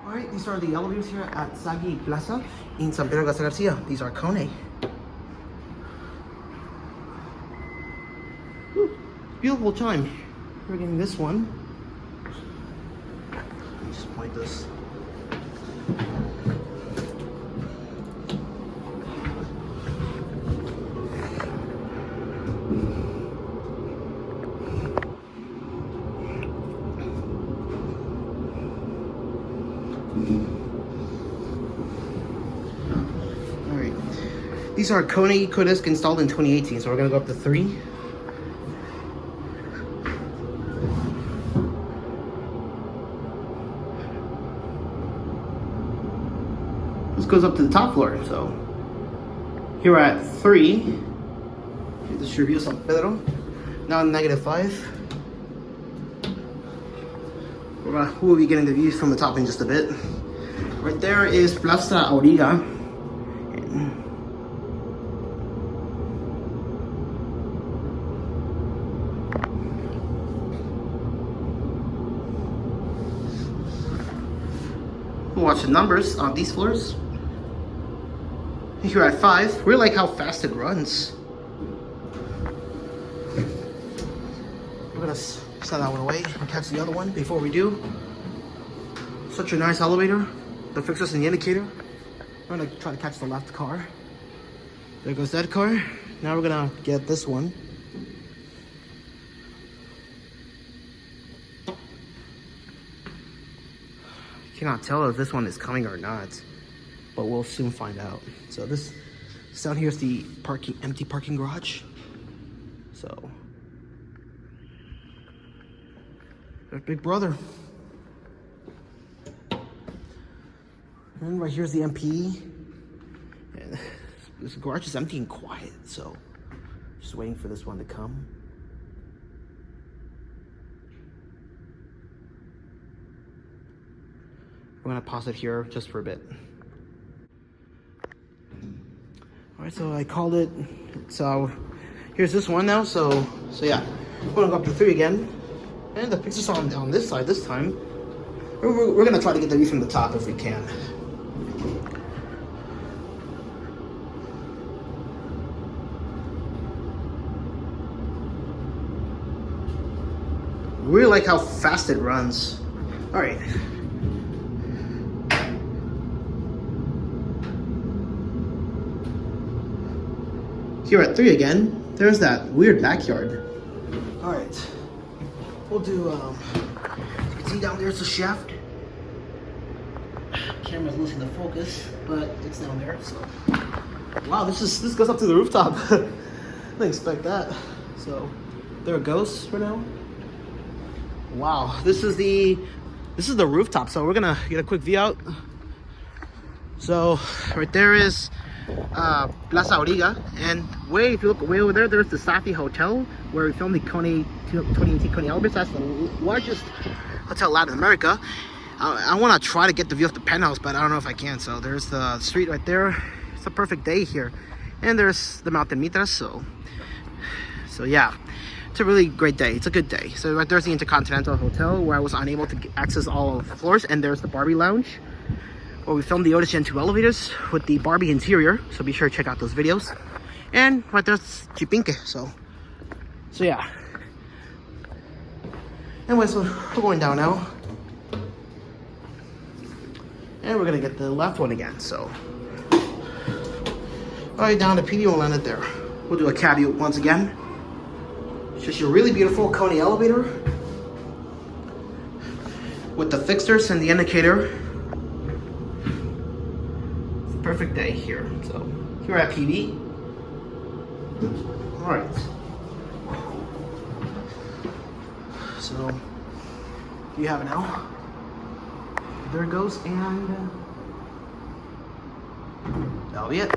Alright, these are the elevators here at Saaghi Plaza in San Pedro Garza Garcia. These are KONE. Whew, beautiful time. We're getting this one. Let me just point this. Alright, these are KONE EcoDisc installed in 2018, so we're gonna go up to 3. This goes up to the top floor, so here we're at 3. This review San Pedro. Now -5. We'll be getting the views from the top in just a bit. Right there is Plaza Auriga. We'll watch the numbers on these floors. Here at 5, we like how fast it runs. We're gonna send that one away and catch the other one before we do. Such a nice elevator. The fixtures and the indicator. We're gonna try to catch the left car. There goes that car. Now we're gonna get this one. Cannot tell if this one is coming or not, but we'll soon find out. So this down here is the empty parking garage. So there's Big Brother. And right here's the MP. And this garage is empty and quiet, so just waiting for this one to come. We're gonna pause it here just for a bit. All right, so I called it. So here's this one now. So yeah, we're gonna go up to 3 again, and the picture's on this side this time. We're gonna try to get the view from the top if we can. Really like how fast it runs. All right. Here at 3 again, there's that weird backyard. All right, we'll do, you can see down there's the shaft. Camera's losing the focus, but it's down there, so. Wow, this goes up to the rooftop. I didn't expect that. So, there it goes for now. Wow, this is the rooftop, so we're gonna get a quick view out. So, right there is Plaza Auriga, and if you look way over there, there's the Saaghi Hotel where we filmed the KONE 2018 KONE elevators. That's the largest hotel in Latin America. I want to try to get the view of the penthouse, but I don't know if I can. So there's the street right there. It's a perfect day here, and there's the Mountain Mitras. So yeah, it's a really great day. It's a good day. So right there's the Intercontinental Hotel where I was unable to access all of the floors, and there's the Barbie Lounge, where we filmed the Otis Gen 2 elevators with the Barbie interior, so be sure to check out those videos. And right there's Chipinque, so yeah. Anyway, so we're going down now. And we're gonna get the left one again, so. Alright, down to PD, we'll land it there. We'll do a cab view once again. It's just a really beautiful KONE elevator with the fixtures and the indicator. Perfect day here. So here at PV. All right. So you have it now. There it goes, and that'll be it.